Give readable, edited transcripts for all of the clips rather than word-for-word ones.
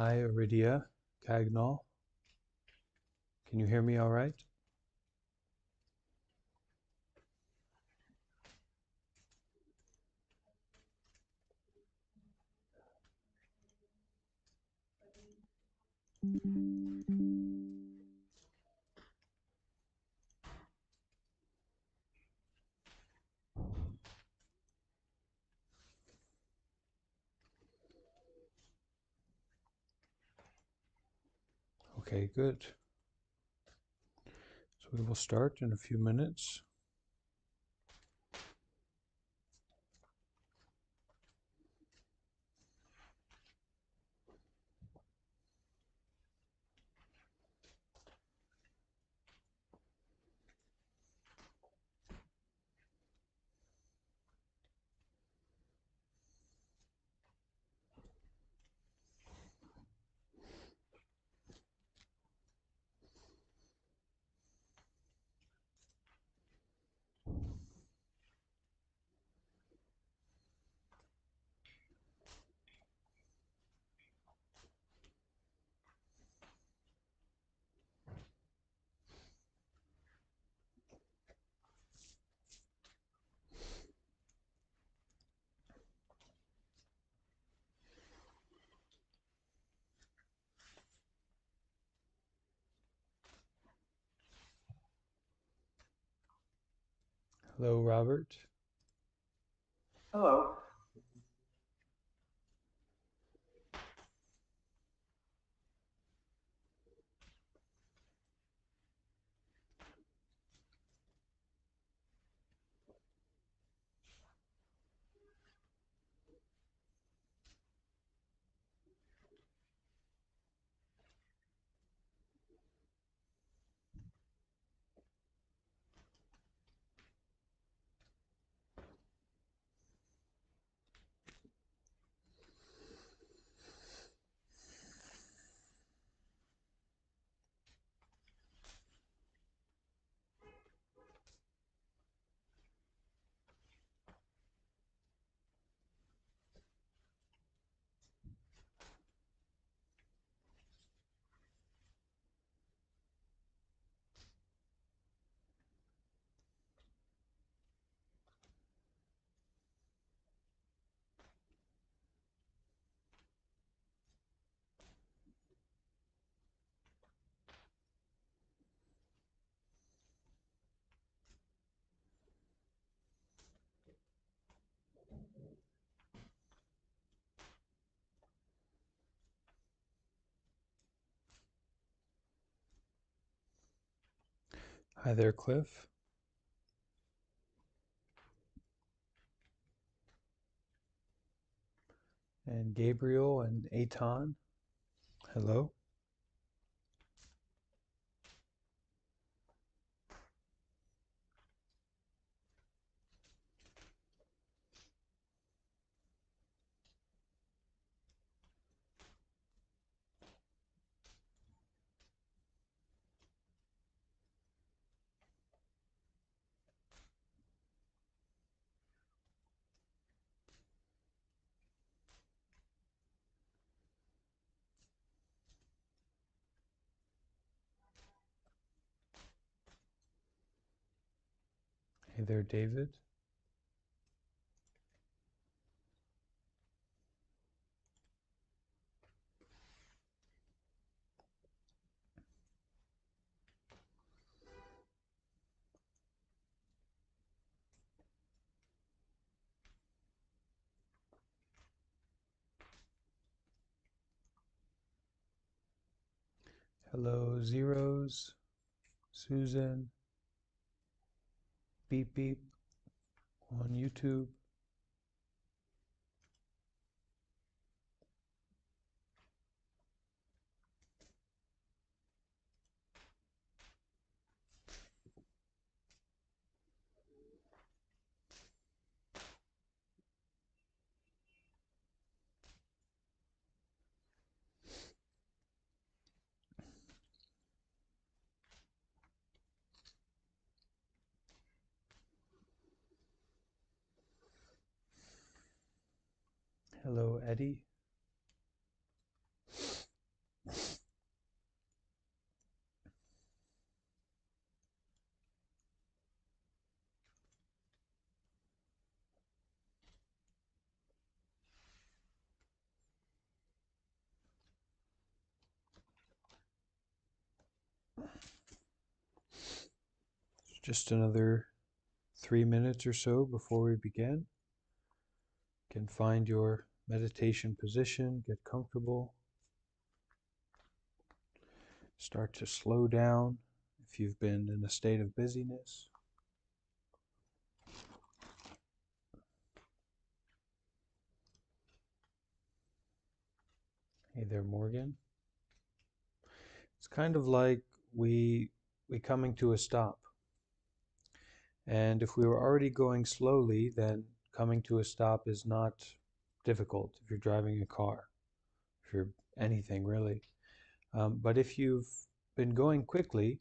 Hi, Aridia Cagnall. Can you hear me all right? Okay, good. So we will start in a few minutes. Hello, Robert. Hello. Hi there, Cliff. And Gabriel and Aton. Hello. Hey there, David. Hello, Zeros. Susan. Beep Beep on YouTube. Hello, Eddie. Just another 3 minutes or so before we begin. You can find your meditation position, get comfortable. Start to slow down if you've been in a state of busyness. Hey there, Morgan. It's kind of like we coming to a stop. And if we were already going slowly, then coming to a stop is not difficult if you're driving a car, if you're anything really. But if you've been going quickly,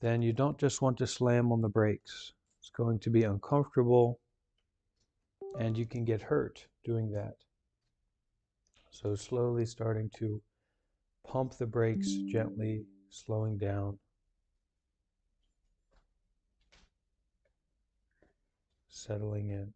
then you don't just want to slam on the brakes. It's going to be uncomfortable and you can get hurt doing that. So slowly starting to pump the brakes gently, slowing down, settling in.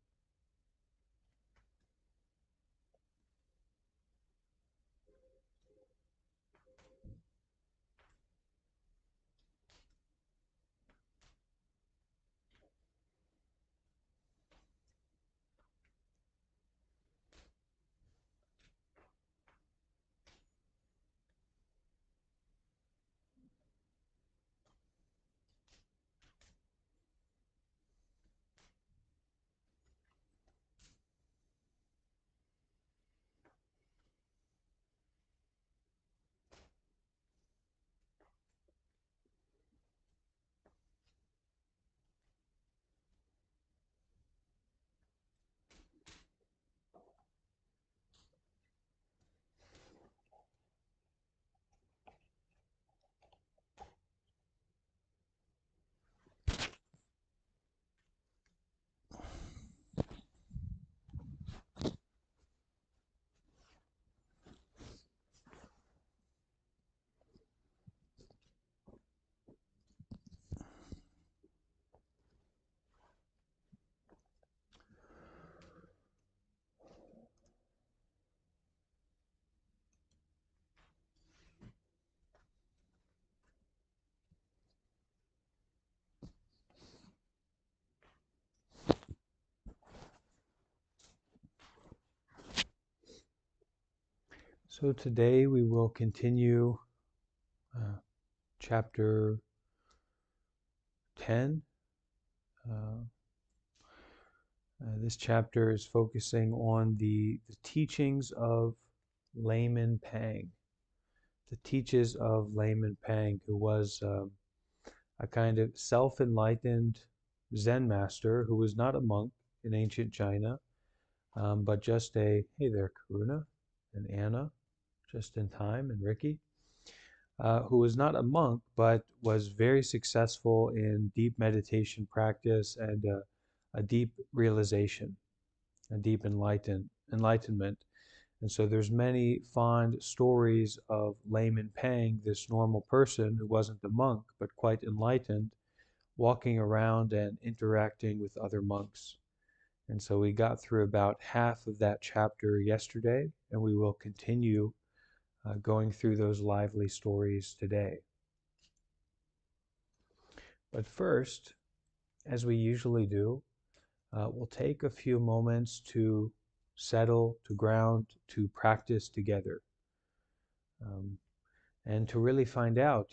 So today we will continue chapter 10. This chapter is focusing on the teachings of Laymen Pang. The teachings of Laymen Pang, who was a kind of self-enlightened Zen master who was not a monk in ancient China, but just a, hey there, Karuna and Anna, just in time, and Ricky, who was not a monk, but was very successful in deep meditation practice and a deep realization, a deep enlightenment. And so there's many fond stories of Layman Pang, this normal person who wasn't a monk, but quite enlightened, walking around and interacting with other monks. And so we got through about half of that chapter yesterday, and we will continue going through those lively stories today. But first, as we usually do, we'll take a few moments to settle, to ground, to practice together. And to really find out,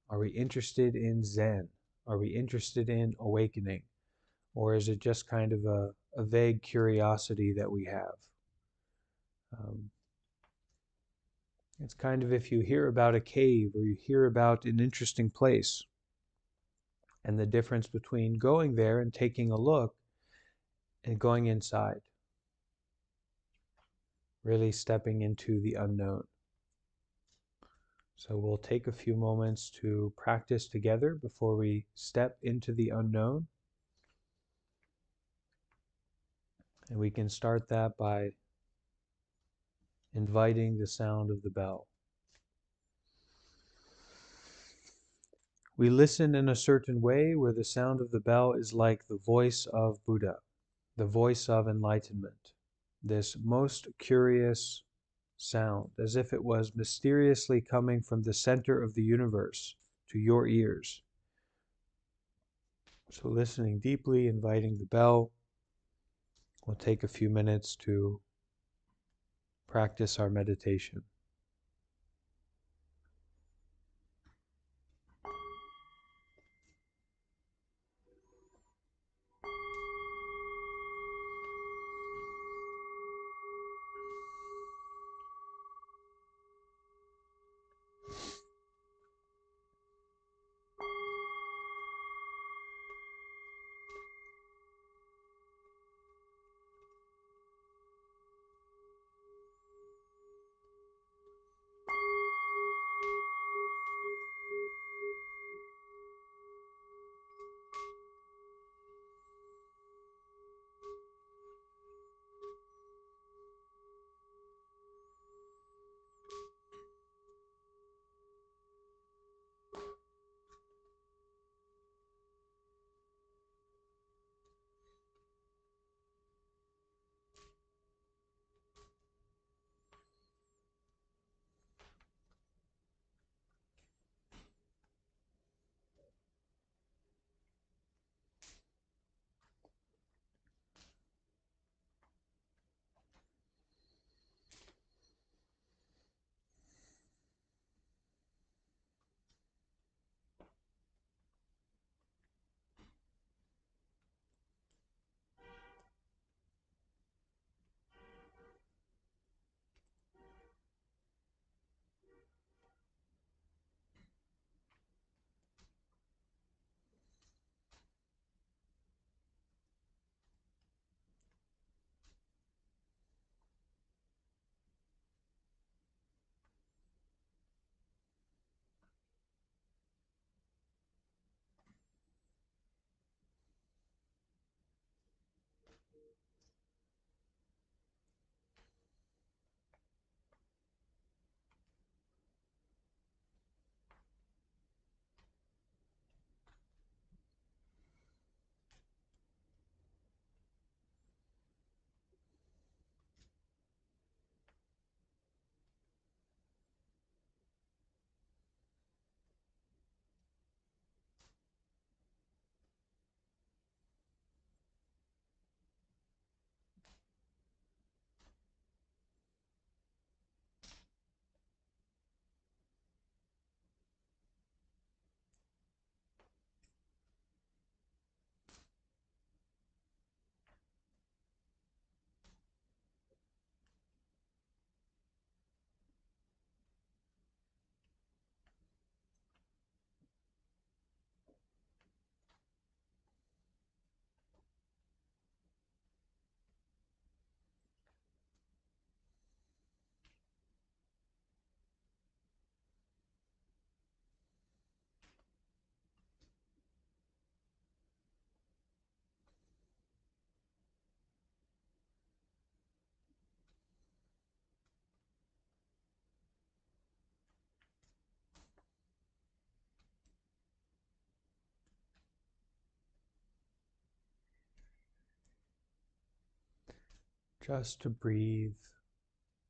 are we interested in Zen? Are we interested in awakening? Or is it just kind of a vague curiosity that we have? It's kind of if you hear about a cave or you hear about an interesting place, and the difference between going there and taking a look and going inside, really stepping into the unknown. So we'll take a few moments to practice together before we step into the unknown. And we can start that by inviting the sound of the bell. We listen in a certain way where the sound of the bell is like the voice of Buddha, the voice of enlightenment, this most curious sound, as if it was mysteriously coming from the center of the universe to your ears. So listening deeply, inviting the bell. We'll take a few minutes to practice our meditation. Just to breathe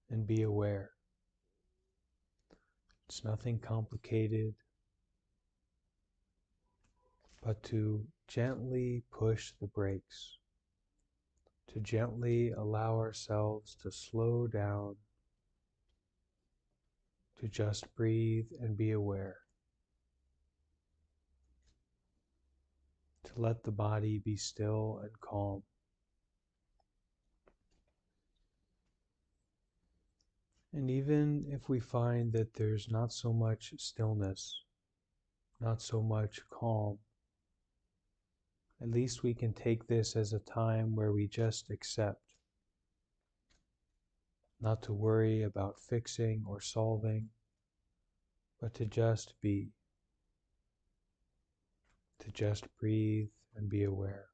and be aware. It's nothing complicated, but to gently push the brakes, to gently allow ourselves to slow down, to just breathe and be aware, to let the body be still and calm. And even if we find that there's not so much stillness, not so much calm, at least we can take this as a time where we just accept, not to worry about fixing or solving, but to just be, to just breathe and be aware.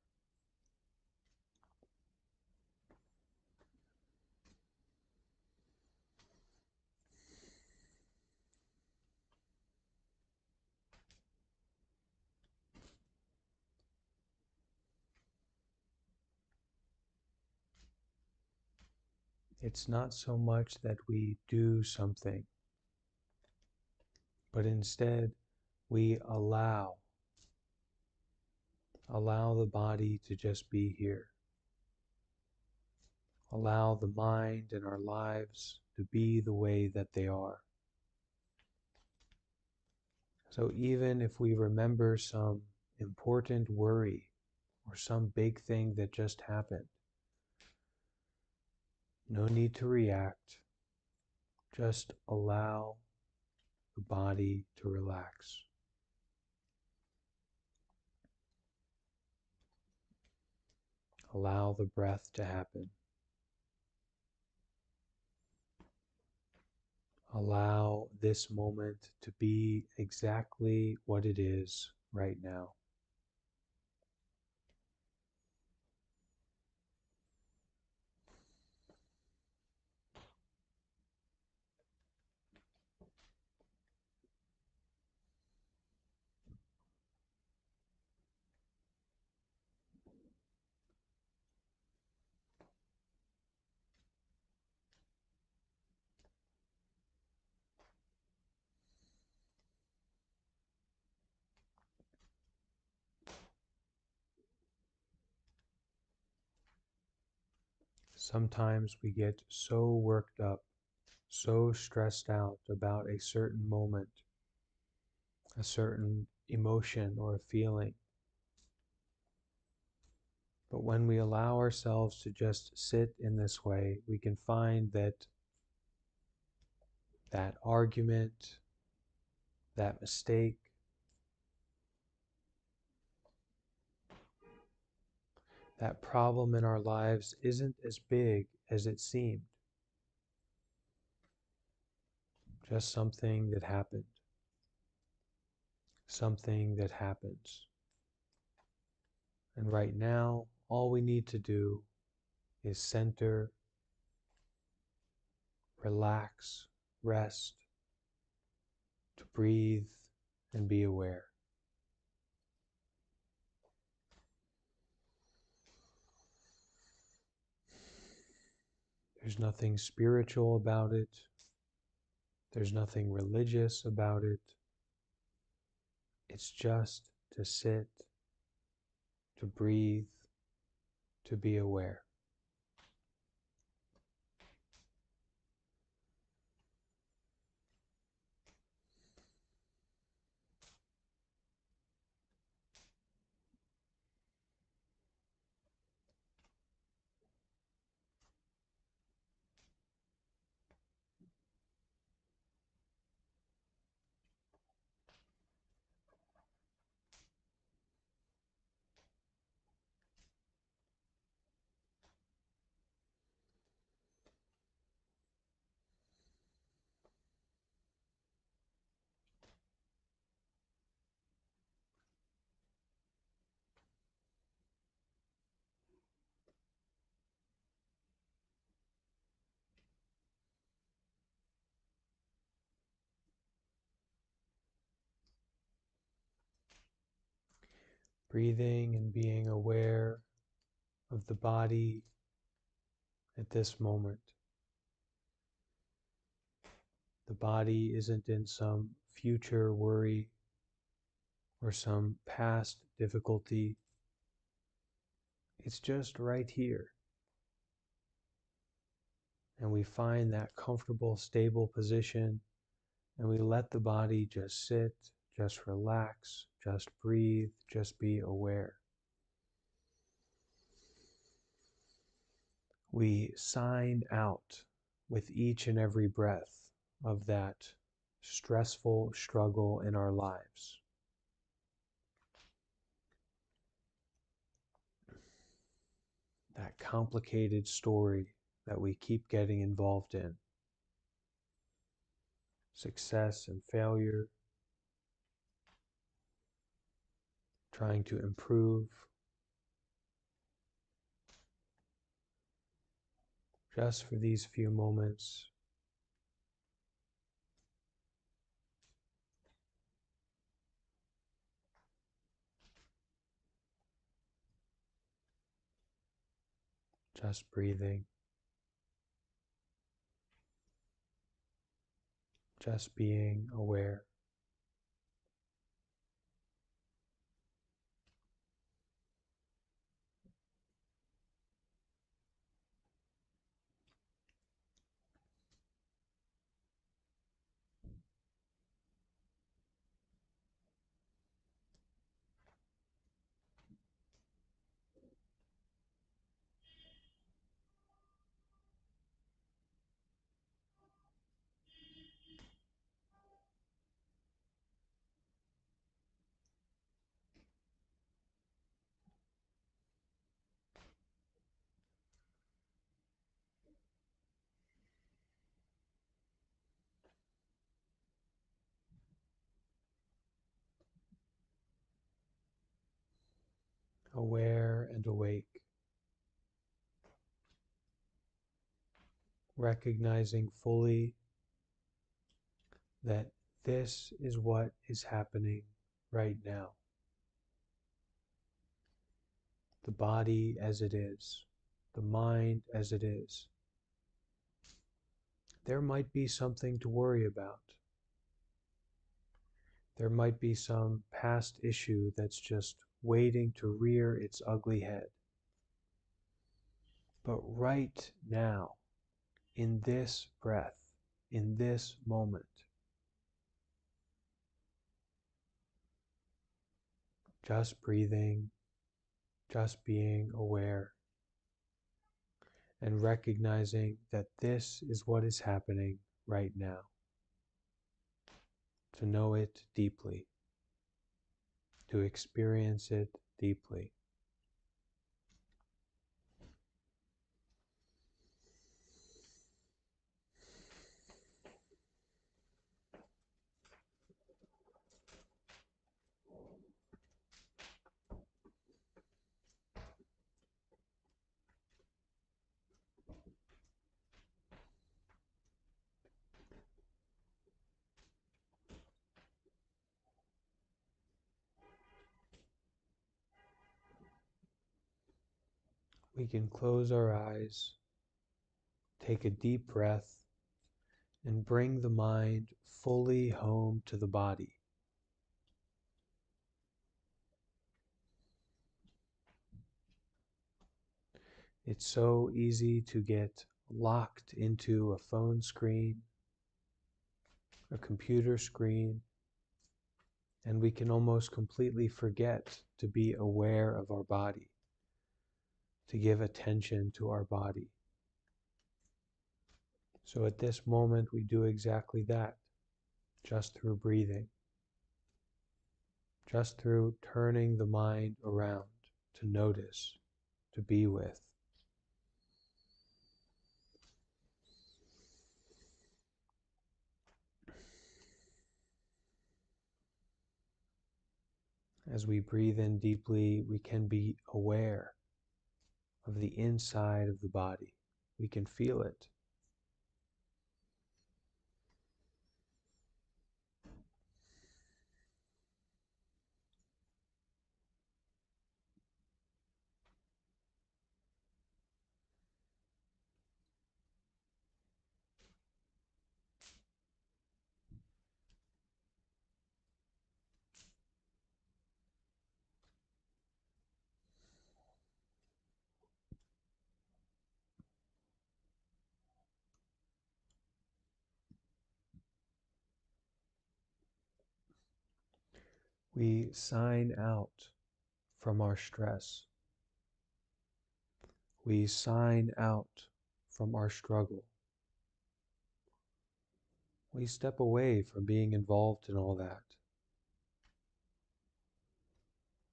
It's not so much that we do something, but instead we allow Allow the body to just be here. Allow the mind and our lives to be the way that they are. So even if we remember some important worry or some big thing that just happened, no need to react. Just allow the body to relax. Allow the breath to happen. Allow this moment to be exactly what it is right now. Sometimes we get so worked up, so stressed out about a certain moment, a certain emotion or a feeling. But when we allow ourselves to just sit in this way, we can find that that argument, that mistake, that problem in our lives isn't as big as it seemed. Just something that happened. Something that happens. And right now, all we need to do is center, relax, rest, to breathe and be aware. There's nothing spiritual about it. There's nothing religious about it. It's just to sit, to breathe, to be aware. Breathing and being aware of the body at this moment. The body isn't in some future worry or some past difficulty. It's just right here. And we find that comfortable, stable position, and we let the body just sit, just relax, just breathe, just be aware. We sign out with each and every breath of that stressful struggle in our lives. That complicated story that we keep getting involved in. Success and failure, trying to improve. Just for these few moments, just breathing, just being aware. aware and awake, recognizing fully that this is what is happening right now. The body as it is, the mind as it is. There might be something to worry about. There might be some past issue that's just waiting to rear its ugly head. But right now, in this breath, in this moment, just breathing, just being aware, and recognizing that this is what is happening right now. To know it deeply, to experience it deeply. We can close our eyes, take a deep breath, and bring the mind fully home to the body. It's so easy to get locked into a phone screen, a computer screen, and we can almost completely forget to be aware of our body, to give attention to our body. So at this moment, we do exactly that, just through breathing, just through turning the mind around to notice, to be with. As we breathe in deeply, we can be aware of the inside of the body. We can feel it. We sign out from our stress. We sign out from our struggle. We step away from being involved in all that.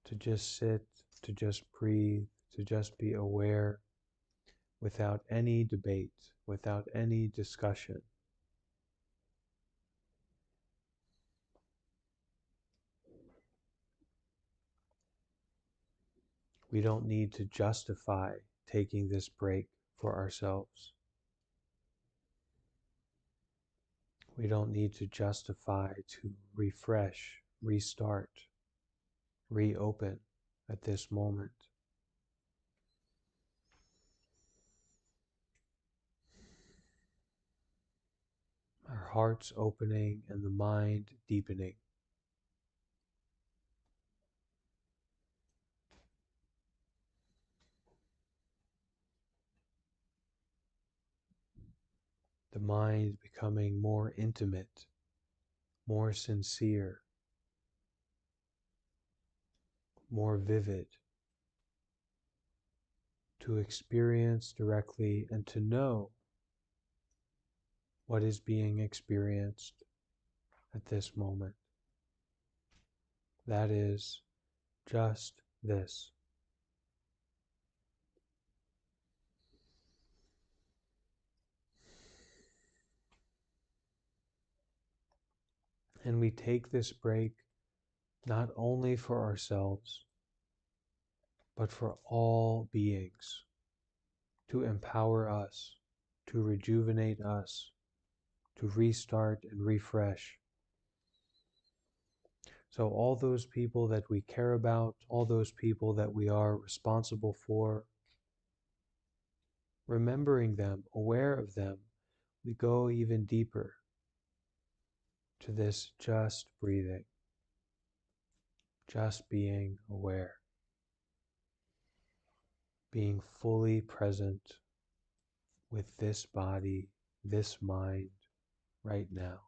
To just sit, to just breathe, to just be aware without any debate, without any discussion. We don't need to justify taking this break for ourselves. We don't need to justify to refresh, restart, reopen at this moment. Our hearts opening and the mind deepening. The mind becoming more intimate, more sincere, more vivid, to experience directly and to know what is being experienced at this moment. That is just this. And we take this break not only for ourselves, but for all beings, to empower us, to rejuvenate us, to restart and refresh. So all those people that we care about, all those people that we are responsible for, remembering them, aware of them, we go even deeper to this just breathing, just being aware, being fully present with this body, this mind, right now.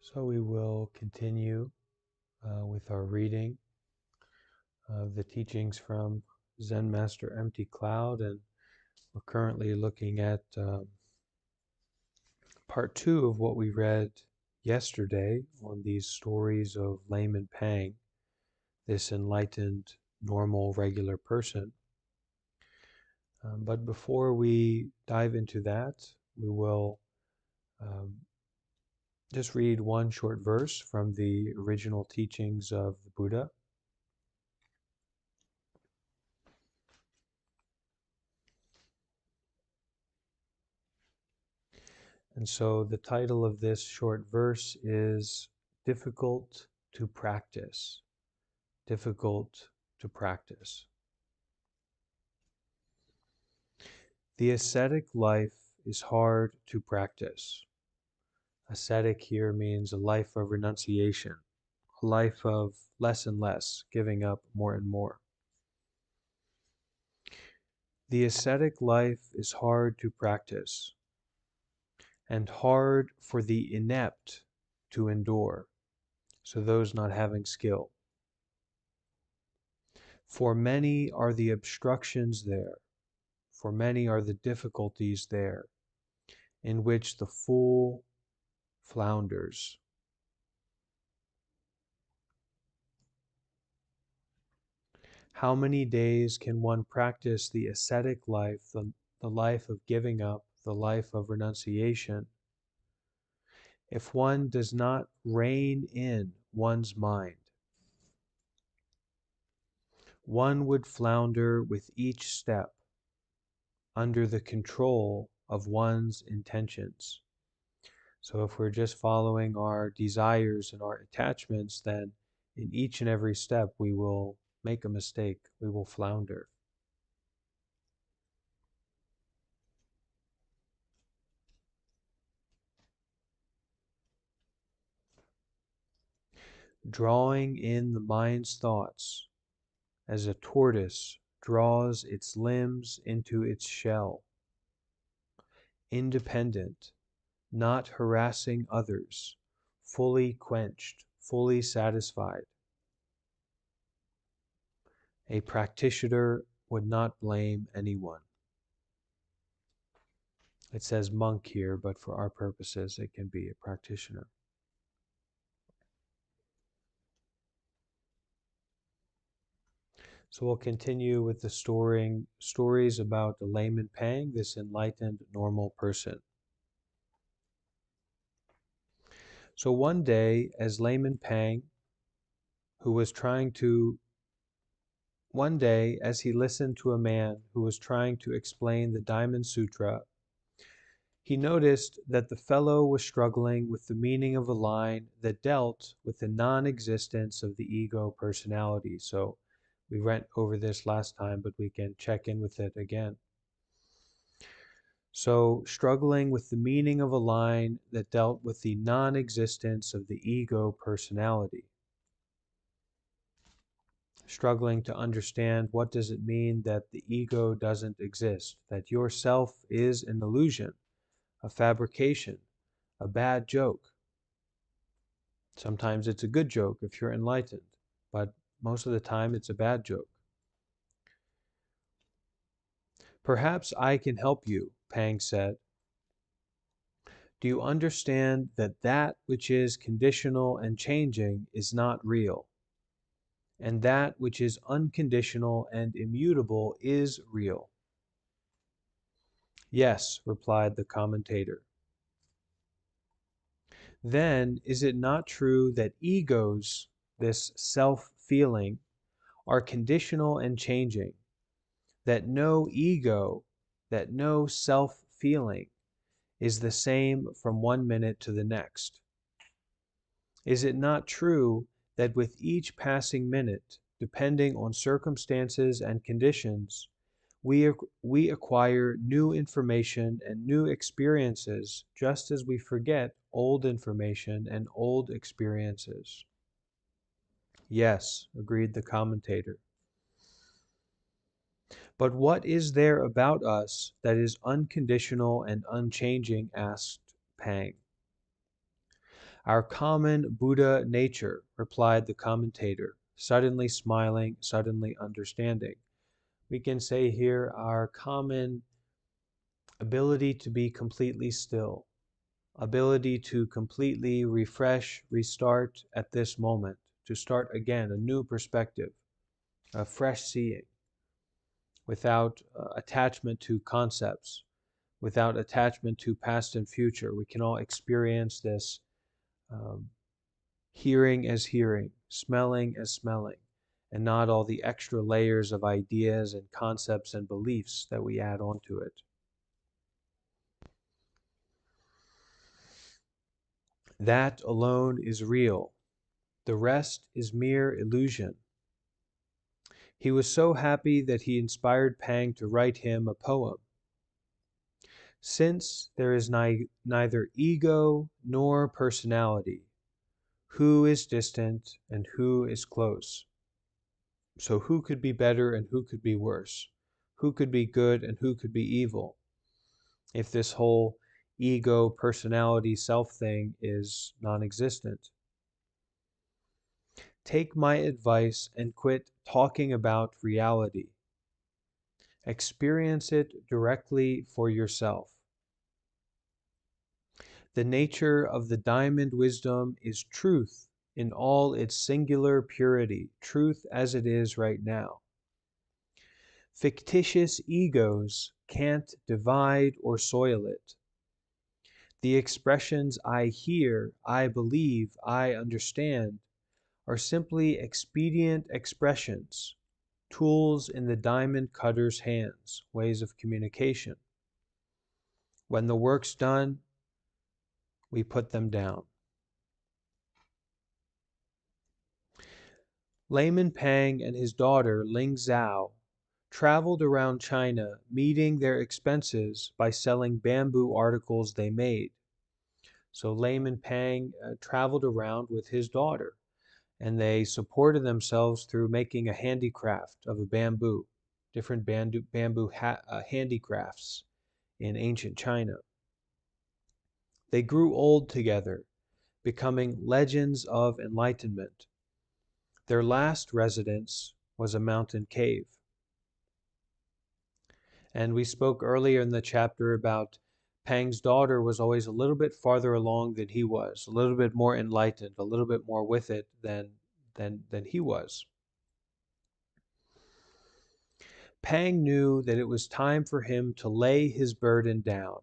So we will continue with our reading of the teachings from Zen Master Empty Cloud, and we're currently looking at part two of what we read yesterday on these stories of Laymen Pang, this enlightened, normal, regular person. But before we dive into that, we will um, just read one short verse from the original teachings of the Buddha. And so the title of this short verse is Difficult to Practice. Difficult to practice. The ascetic life is hard to practice. Ascetic here means a life of renunciation, a life of less and less, giving up more and more. The ascetic life is hard to practice, and hard for the inept to endure, so those not having skill. For many are the obstructions there, for many are the difficulties there, in which the fool flounders. How many days can one practice the ascetic life, the life of giving up, the life of renunciation, if one does not rein in one's mind? One would flounder with each step under the control of one's intentions. So if we're just following our desires and our attachments, then in each and every step we will make a mistake, we will flounder. Drawing in the mind's thoughts as a tortoise draws its limbs into its shell, independent, not harassing others, fully quenched, fully satisfied. A practitioner would not blame anyone. It says monk here, but for our purposes, it can be a practitioner. So we'll continue with the stories about the Layman Pang, this enlightened, normal person. So one day, as Layman Pang, one day, as he listened to a man who was trying to explain the Diamond Sutra, he noticed that the fellow was struggling with the meaning of a line that dealt with the non-existence of the ego personality. So we went over this last time, but we can check in with it again. So struggling with the meaning of a line that dealt with the non-existence of the ego personality. Struggling to understand what does it mean that the ego doesn't exist, that yourself is an illusion, a fabrication, a bad joke. Sometimes it's a good joke if you're enlightened, but most of the time it's a bad joke. Perhaps I can help you, Pang said. Do you understand that that which is conditional and changing is not real, and that which is unconditional and immutable is real? Yes, replied the commentator. Then is it not true that egos, this self-feeling, are conditional and changing, that no ego, that no self-feeling is the same from one minute to the next? Is it not true that with each passing minute, depending on circumstances and conditions, we acquire new information and new experiences, just as we forget old information and old experiences? Yes, agreed the commentator. But what is there about us that is unconditional and unchanging? Asked Pang. Our common Buddha nature, replied the commentator, suddenly smiling, suddenly understanding. We can say here our common ability to be completely still, ability to completely refresh, restart at this moment, to start again, a new perspective, a fresh seeing, without attachment to concepts, without attachment to past and future. We can all experience this um, hearing as hearing, smelling as smelling, and not all the extra layers of ideas and concepts and beliefs that we add onto it. That alone is real. The rest is mere illusion. He was so happy that he inspired Pang to write him a poem. Since there is neither ego nor personality, who is distant and who is close? So who could be better and who could be worse? Who could be good and who could be evil? If this whole ego, personality, self thing is non-existent. Take my advice and quit talking about reality. Experience it directly for yourself. The nature of the diamond wisdom is truth in all its singular purity, truth as it is right now. Fictitious egos can't divide or soil it. The expressions I hear, I believe, I understand are simply expedient expressions, tools in the diamond cutter's hands, ways of communication. When the work's done, we put them down. Layman Pang and his daughter Ling Zhao traveled around China, meeting their expenses by selling bamboo articles they made. So Layman Pang traveled around with his daughter, and they supported themselves through making a handicraft of a bamboo, different bamboo handicrafts in ancient China. They grew old together, becoming legends of enlightenment. Their last residence was a mountain cave. And we spoke earlier in the chapter about Pang's daughter was always a little bit farther along than he was, a little bit more enlightened, a little bit more with it than he was. Pang knew that it was time for him to lay his burden down,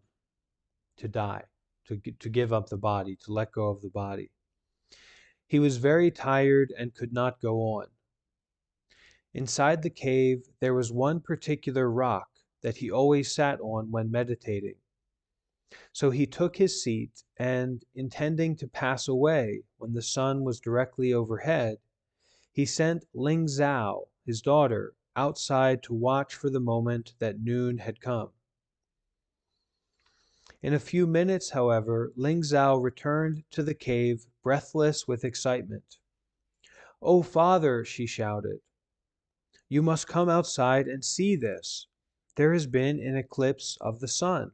to die, to give up the body, to let go of the body. He was very tired and could not go on. Inside the cave, there was one particular rock that he always sat on when meditating. So he took his seat and, intending to pass away when the sun was directly overhead, he sent Ling Zhao, his daughter, outside to watch for the moment that noon had come. In a few minutes, however, Ling Zhao returned to the cave, breathless with excitement. "Oh, father," she shouted, "you must come outside and see this. There has been an eclipse of the sun."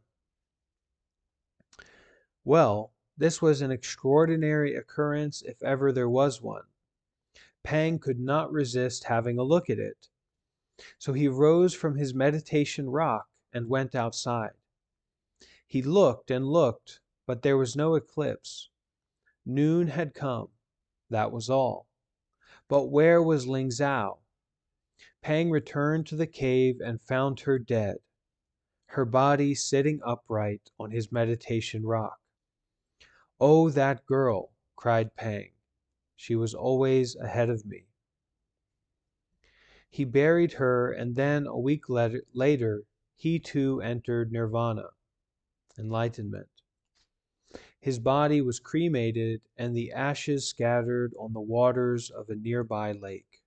Well, this was an extraordinary occurrence if ever there was one. Pang could not resist having a look at it. So he rose from his meditation rock and went outside. He looked and looked, but there was no eclipse. Noon had come. That was all. But where was Ling Zhao? Pang returned to the cave and found her dead, her body sitting upright on his meditation rock. "Oh, that girl," cried Pang. "She was always ahead of me." He buried her, and then a week later, he too entered nirvana, enlightenment. His body was cremated, and the ashes scattered on the waters of a nearby lake.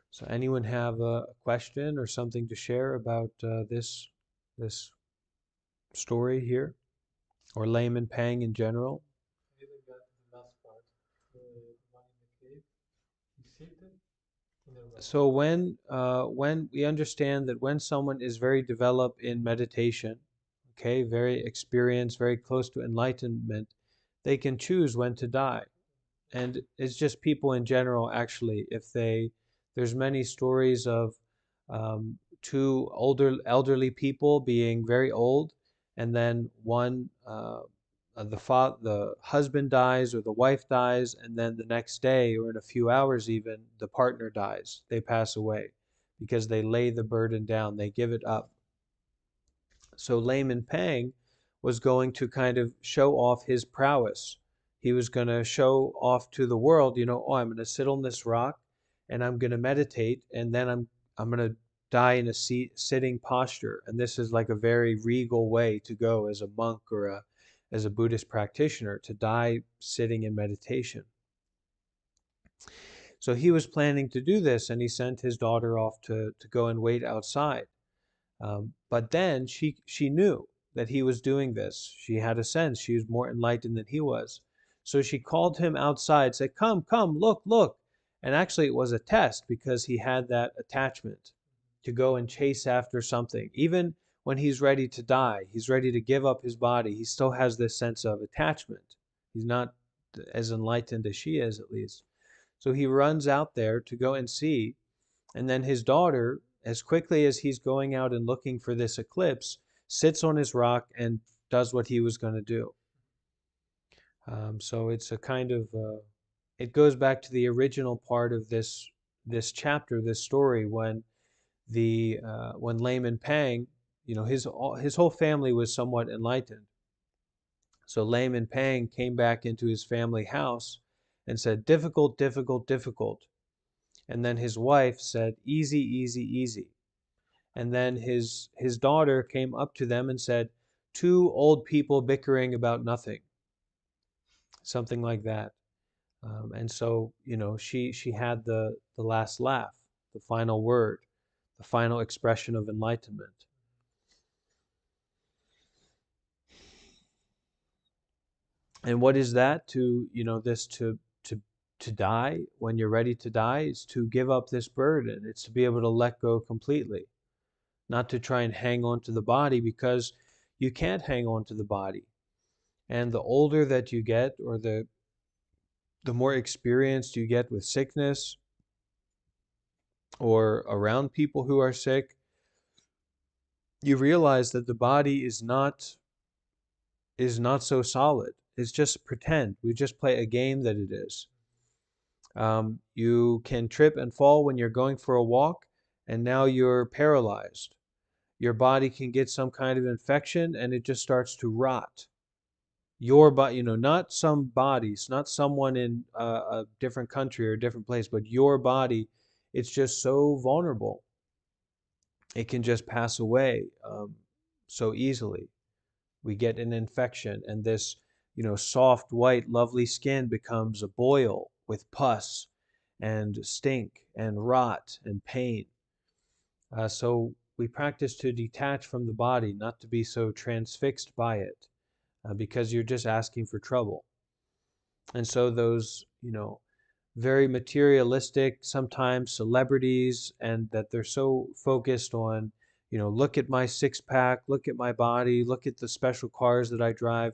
So, anyone have a question or something to share about this story here, or Layman Pang in general? I didn't get the last part. The one in the cave. He seated in the rock. So when we understand that when someone is very developed in meditation, okay, very experienced, very close to enlightenment, they can choose when to die. And it's just people in general, actually. There's many stories of two elderly people being very old, and then the husband dies or the wife dies, and then the next day or in a few hours even the partner dies. They pass away because they lay the burden down, they give it up. So Layman Pang was going to kind of show off his prowess. He was going to show off to the world, oh, I'm going to sit on this rock and I'm going to meditate, and then I'm going to die in a sitting posture. And this is like a very regal way to go as a monk or as a Buddhist practitioner, to die sitting in meditation. So he was planning to do this, and he sent his daughter off to go and wait outside. But then she knew that he was doing this. She had a sense. She was more enlightened than he was. So she called him outside, said, "Come, come, look, look." And actually, it was a test because he had that attachment to go and chase after something. Even when he's ready to die, he's ready to give up his body, he still has this sense of attachment. He's not as enlightened as she is, at least. So he runs out there to go and see, and then his daughter, as quickly as he's going out and looking for this eclipse, sits on his rock and does what he was going to do. So it's a kind of it goes back to the original part of this chapter, this story, when Layman Pang, his whole family was somewhat enlightened. So Layman Pang came back into his family house and said, "Difficult, difficult, difficult." And then his wife said, "Easy, easy, easy." And then his daughter came up to them and said, "Two old people bickering about nothing," something like that. And so, she had the last laugh, the final word, the final expression of enlightenment. And what is that? To die when you're ready to die is to give up this burden. It's to be able to let go completely, not to try and hang on to the body, because you can't hang on to the body. And the older that you get, or the more experienced you get with sickness or around people who are sick, you realize that the body is not so solid. It's just pretend. We just play a game that it is. You can trip and fall when you're going for a walk, and now you're paralyzed. Your body can get some kind of infection, and it just starts to rot. Your body, not some bodies, not someone in a different country or a different place, but your body, it's just so vulnerable. It can just pass away so easily. We get an infection, and this, soft, white, lovely skin becomes a boil with pus and stink and rot and pain. So we practice to detach from the body, not to be so transfixed by it, because you're just asking for trouble. And so those, very materialistic, sometimes celebrities, and that they're so focused on, look at my six pack, look at my body, look at the special cars that I drive.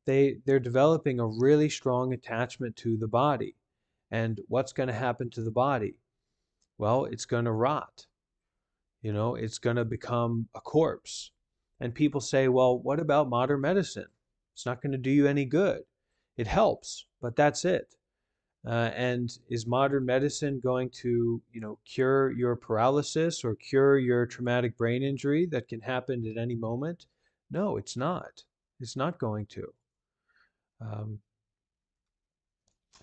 They're developing a really strong attachment to the body. And what's going to happen to the body? Well, it's going to rot. It's going to become a corpse. And people say, well, what about modern medicine? It's not going to do you any good. It helps, but that's it. And is modern medicine going to, cure your paralysis or cure your traumatic brain injury that can happen at any moment? No, it's not. It's not going to. Um,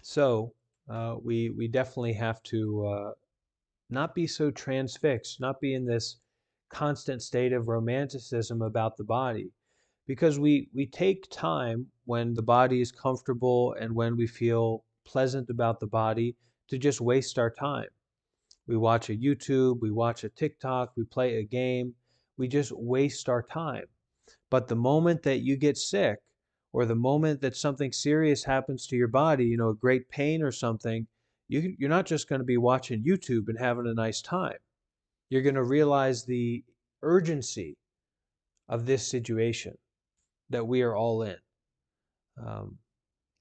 so we definitely have to not be so transfixed, not be in this constant state of romanticism about the body, because we take time when the body is comfortable and when we feel pleasant about the body to just waste our time. We watch a YouTube, we watch a TikTok, we play a game, we just waste our time. But the moment that you get sick, or the moment that something serious happens to your body, a great pain or something, you're not just going to be watching YouTube and having a nice time. You're going to realize the urgency of this situation that we are all in. Um,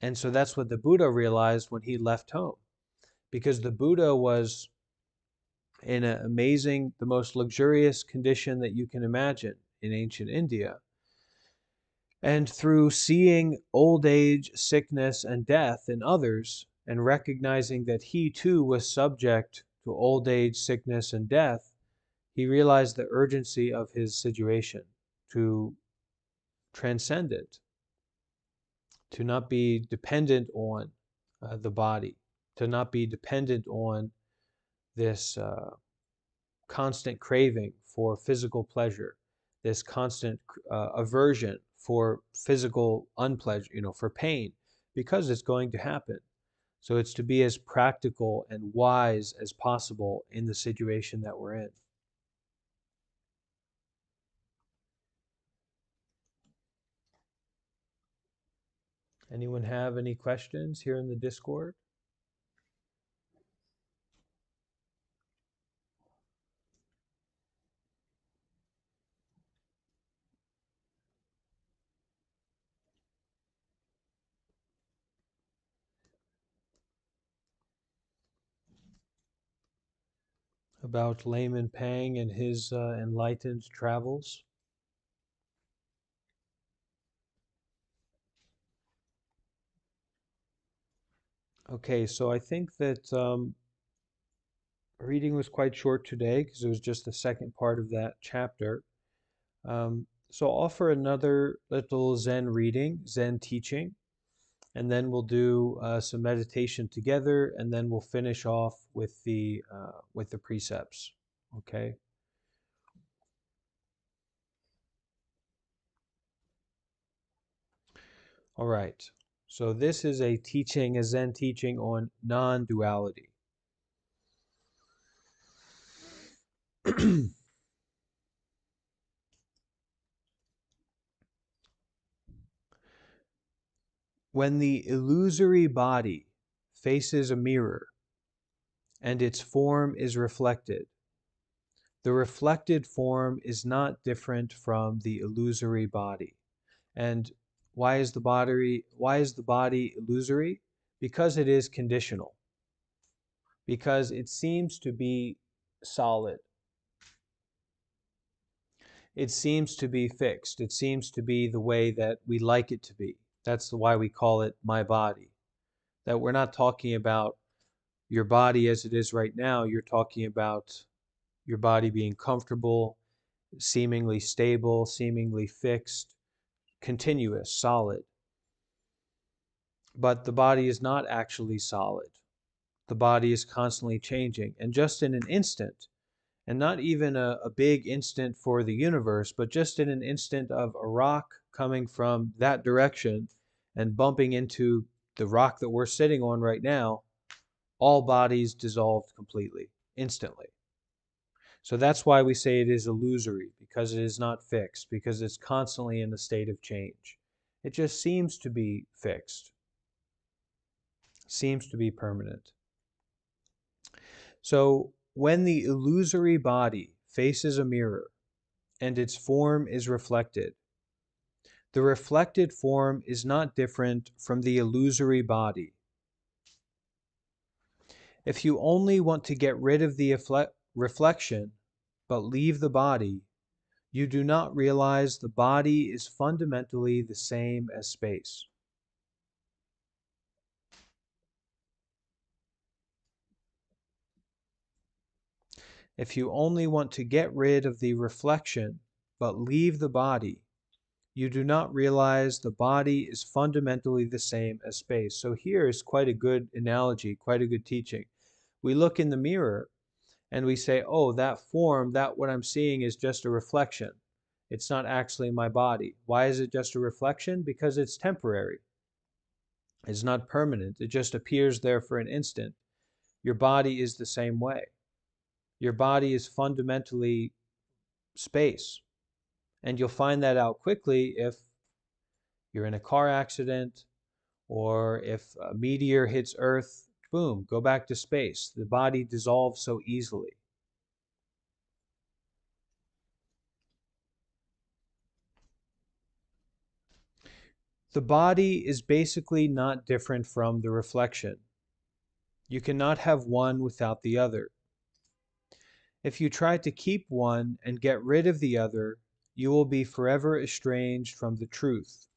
and so that's what the Buddha realized when he left home, because the Buddha was in an amazing, the most luxurious condition that you can imagine in ancient India. And through seeing old age, sickness, and death in others, and recognizing that he too was subject to old age, sickness, and death, he realized the urgency of his situation to transcend it, to not be dependent on the body, to not be dependent on this constant craving for physical pleasure, this constant aversion for physical unpleasure, for pain, because it's going to happen. So it's to be as practical and wise as possible in the situation that we're in. Anyone have any questions here in the Discord about Layman Pang and his enlightened travels? Okay, so I think that reading was quite short today because it was just the second part of that chapter. So I'll offer another little Zen reading, Zen teaching, and then we'll do some meditation together, and then we'll finish off with the precepts. Okay. All right. So this is a teaching, a Zen teaching on non-duality. When the illusory body faces a mirror and its form is reflected, the reflected form is not different from the illusory body. And why is the body illusory? Because it is conditional. Because it seems to be solid. It seems to be fixed. It seems to be the way that we like it to be. That's why we call it my body. That we're not talking about your body as it is right now. You're talking about your body being comfortable, seemingly stable, seemingly fixed, continuous, solid. But the body is not actually solid. The body is constantly changing. And just in an instant, and not even a big instant for the universe, but just in an instant of a rock coming from that direction and bumping into the rock that we're sitting on right now, all bodies dissolved completely, instantly. So that's why we say it is illusory, because it is not fixed, because it's constantly in a state of change. It just seems to be fixed, seems to be permanent. So when the illusory body faces a mirror and its form is reflected, the reflected form is not different from the illusory body. If you only want to get rid of the reflection but leave the body, you do not realize the body is fundamentally the same as space. If you only want to get rid of the reflection but leave the body, you do not realize the body is fundamentally the same as space. So here is quite a good analogy, quite a good teaching. We look in the mirror and we say, oh, that form, that what I'm seeing is just a reflection. It's not actually my body. Why is it just a reflection? Because it's temporary. It's not permanent. It just appears there for an instant. Your body is the same way. Your body is fundamentally space. And you'll find that out quickly if you're in a car accident or if a meteor hits Earth, boom, go back to space. The body dissolves so easily. The body is basically not different from the reflection. You cannot have one without the other. If you try to keep one and get rid of the other, you will be forever estranged from the truth.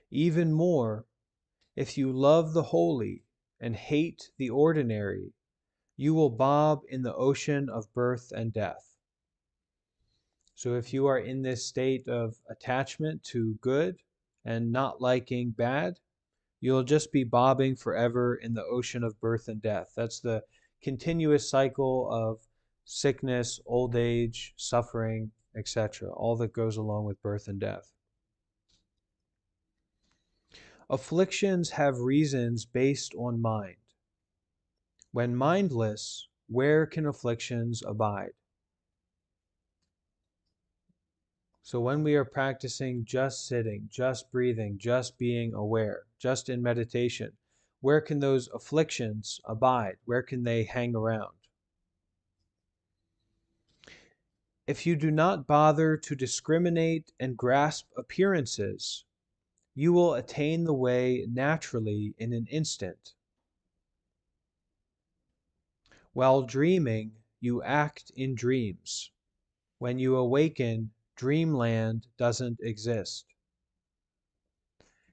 Even more, if you love the holy and hate the ordinary, you will bob in the ocean of birth and death. So if you are in this state of attachment to good and not liking bad, you'll just be bobbing forever in the ocean of birth and death. That's the continuous cycle of sickness, old age, suffering, etc., all that goes along with birth and death. Afflictions have reasons based on mind. When mindless, where can afflictions abide? So when we are practicing just sitting, just breathing, just being aware, just in meditation, where can those afflictions abide? Where can they hang around? If you do not bother to discriminate and grasp appearances, you will attain the way naturally in an instant. While dreaming, you act in dreams. When you awaken, dreamland doesn't exist.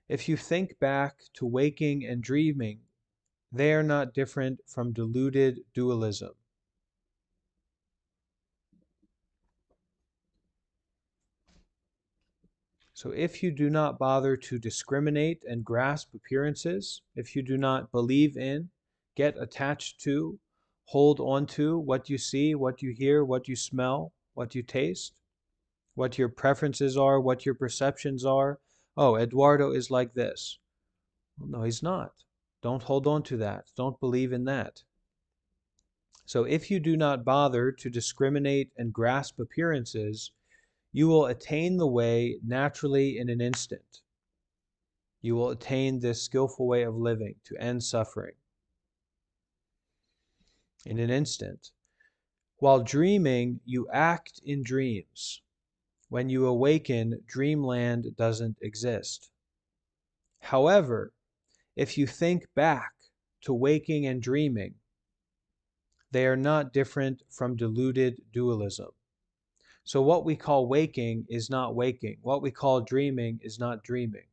If you think back to waking and dreaming, they are not different from deluded dualism. So if you do not bother to discriminate and grasp appearances, if you do not believe in, get attached to, hold on to what you see, what you hear, what you smell, what you taste, what your preferences are, what your perceptions are. Oh, Eduardo is like this. Well, no, he's not. Don't hold on to that. Don't believe in that. So if you do not bother to discriminate and grasp appearances, you will attain the way naturally in an instant. You will attain this skillful way of living to end suffering in an instant. While dreaming, you act in dreams. When you awaken, dreamland doesn't exist. However, if you think back to waking and dreaming, they are not different from deluded dualism. So what we call waking is not waking. What we call dreaming is not dreaming.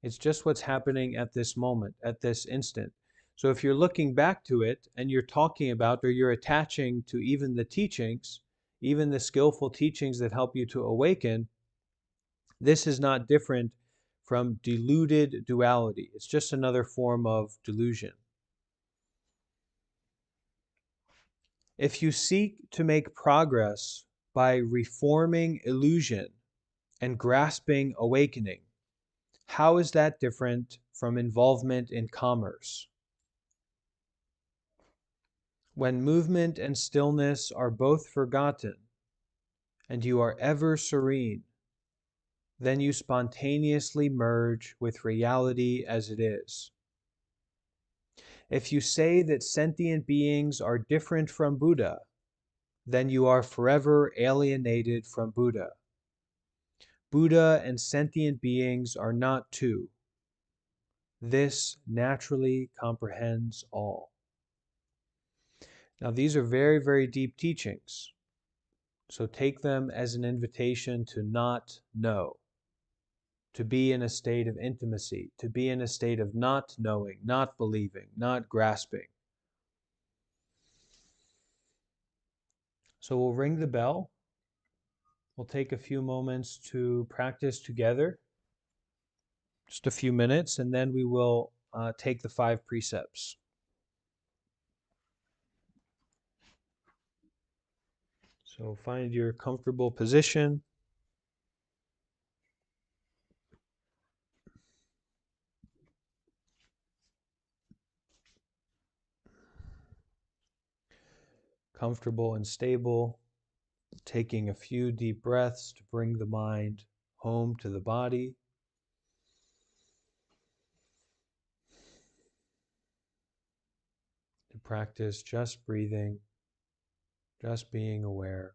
It's just what's happening at this moment, at this instant. So if you're looking back to it and you're talking about or you're attaching to even the teachings, even the skillful teachings that help you to awaken, this is not different from deluded duality. It's just another form of delusion. If you seek to make progress by reforming illusion and grasping awakening, how is that different from involvement in commerce? When movement and stillness are both forgotten, and you are ever serene, then you spontaneously merge with reality as it is. If you say that sentient beings are different from Buddha, then you are forever alienated from Buddha. Buddha and sentient beings are not two. This naturally comprehends all. Now, these are very, very deep teachings. So take them as an invitation to not know, to be in a state of intimacy, to be in a state of not knowing, not believing, not grasping. So we'll ring the bell. We'll take a few moments to practice together, just a few minutes, and then we will take the 5 precepts. So find your comfortable position. Comfortable and stable, taking a few deep breaths to bring the mind home to the body. To practice just breathing, just being aware.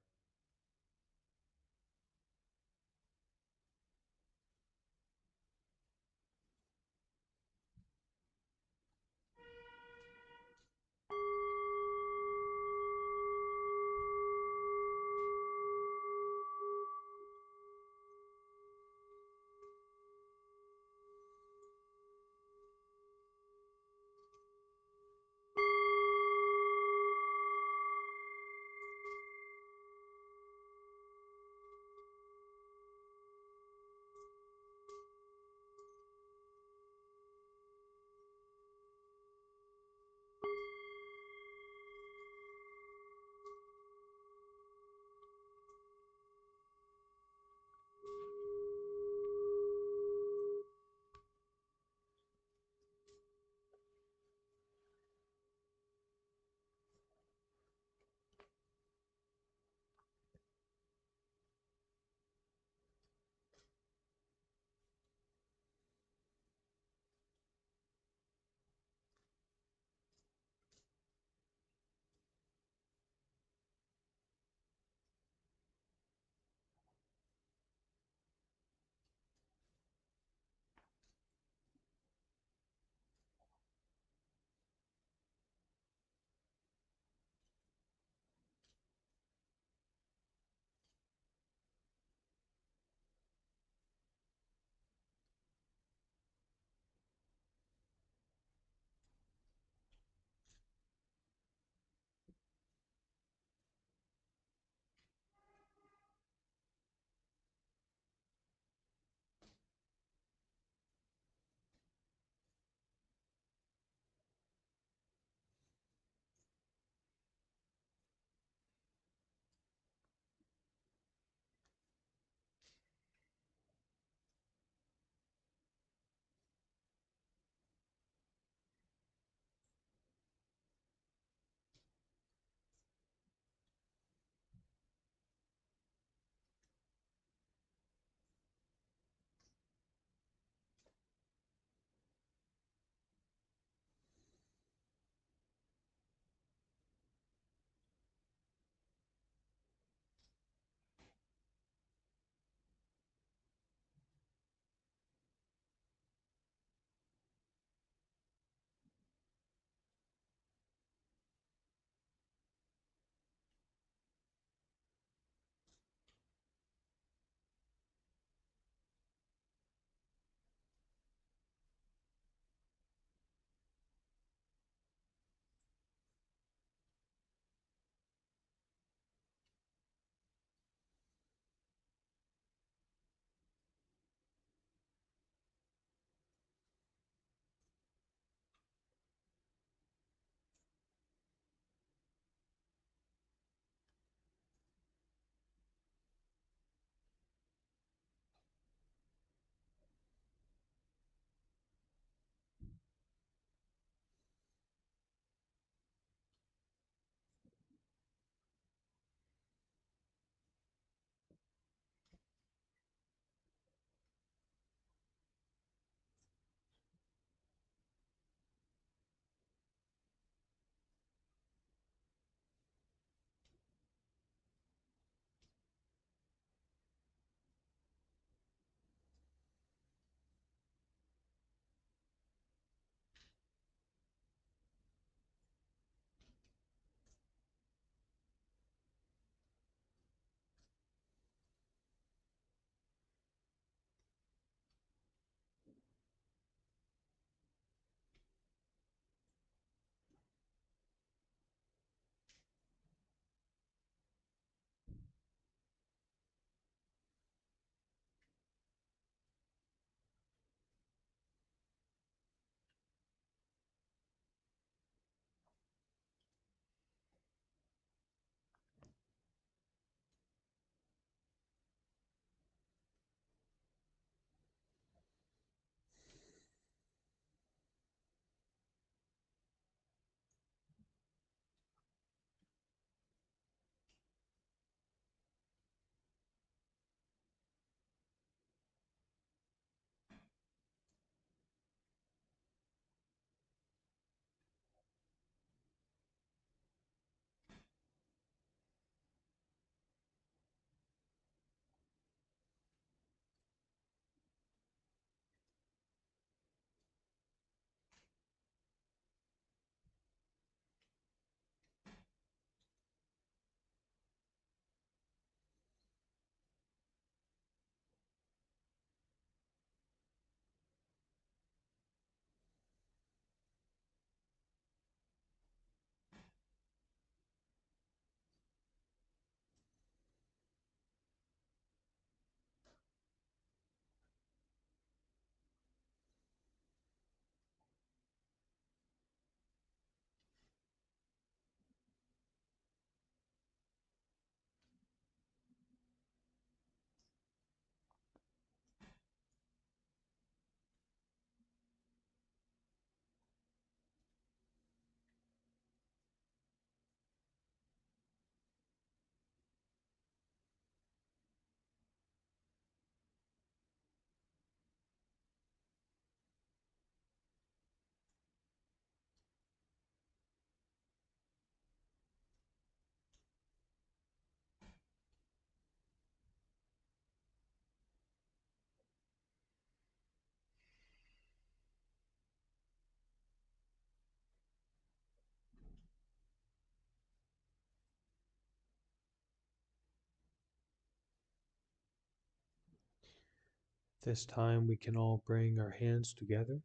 This time we can all bring our hands together.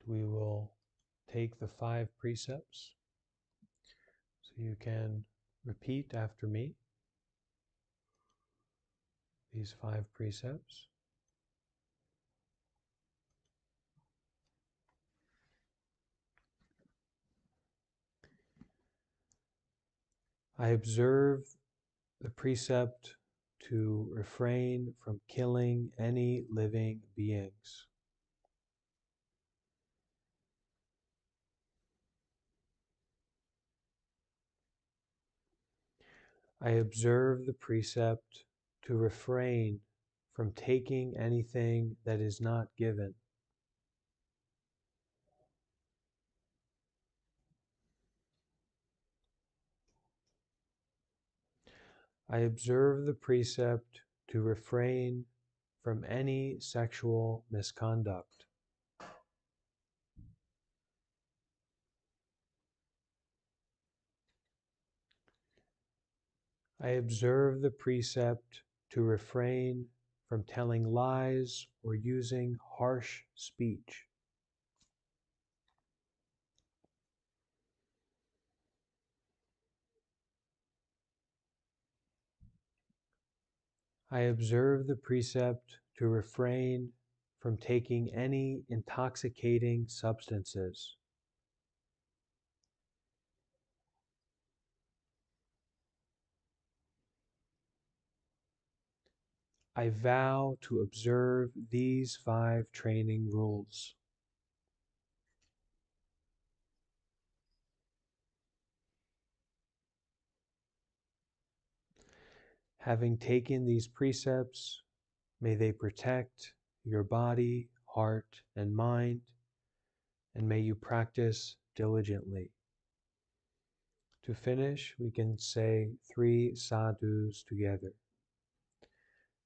We will take the 5 precepts. So you can repeat after me these 5 precepts. I observe the precept to refrain from killing any living beings. I observe the precept to refrain from taking anything that is not given. I observe the precept to refrain from any sexual misconduct. I observe the precept to refrain from telling lies or using harsh speech. I observe the precept to refrain from taking any intoxicating substances. I vow to observe these 5 training rules. Having taken these precepts, may they protect your body, heart, and mind, and may you practice diligently. To finish, we can say 3 sadhus together.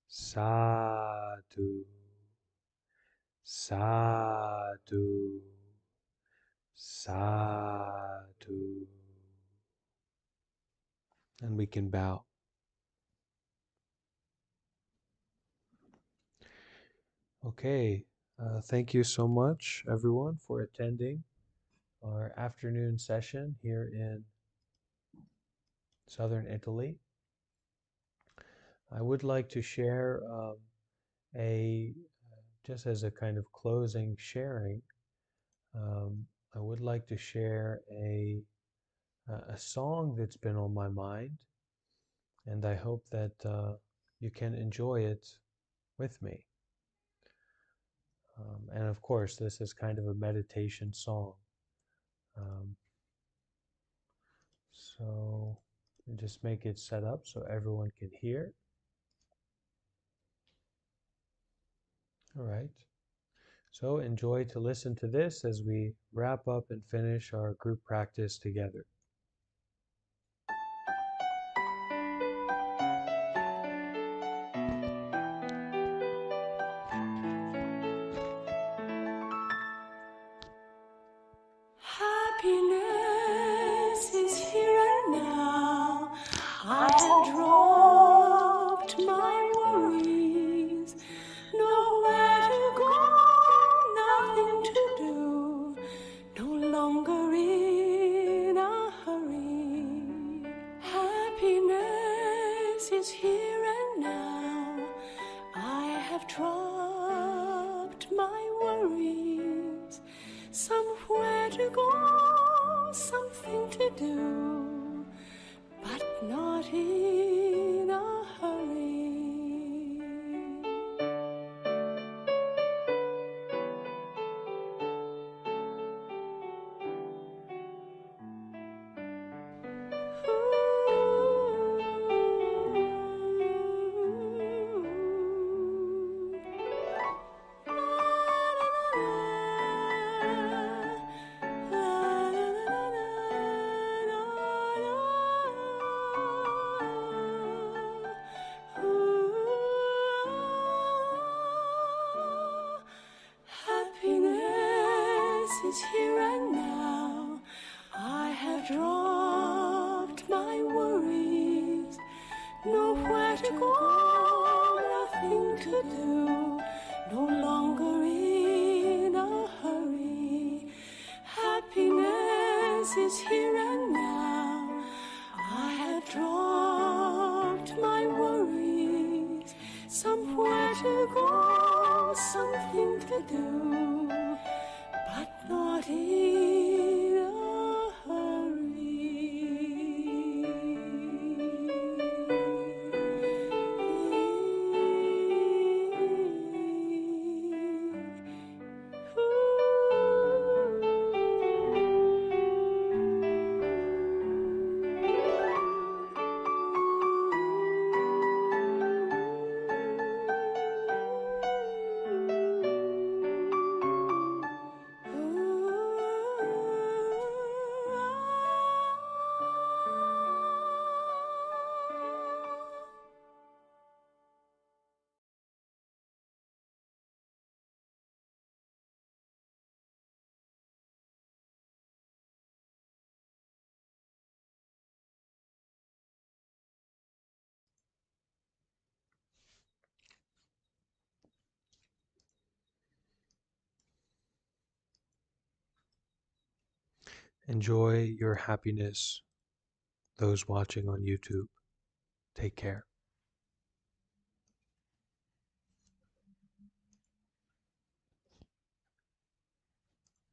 Sadhu, sadhu, sadhu. And we can bow. Okay, thank you so much, everyone, for attending our afternoon session here in southern Italy. I would like to share just as a kind of closing sharing, I would like to share a song that's been on my mind, and I hope that you can enjoy it with me. And of course, this is kind of a meditation song. Um, so just make it set up so everyone can hear. All right. So enjoy to listen to this as we wrap up and finish our group practice together. Happiness is here and now. I have dropped my worries. Nowhere to go, nothing to do. No longer in a hurry. Happiness is here and now. I have dropped my worries. Somewhere to go, something to do, but not in a hurry. do, no longer in a hurry. Happiness is here and now. I have dropped my worries, somewhere to go, something to do, but not in a Enjoy your happiness, those watching on YouTube. Take care.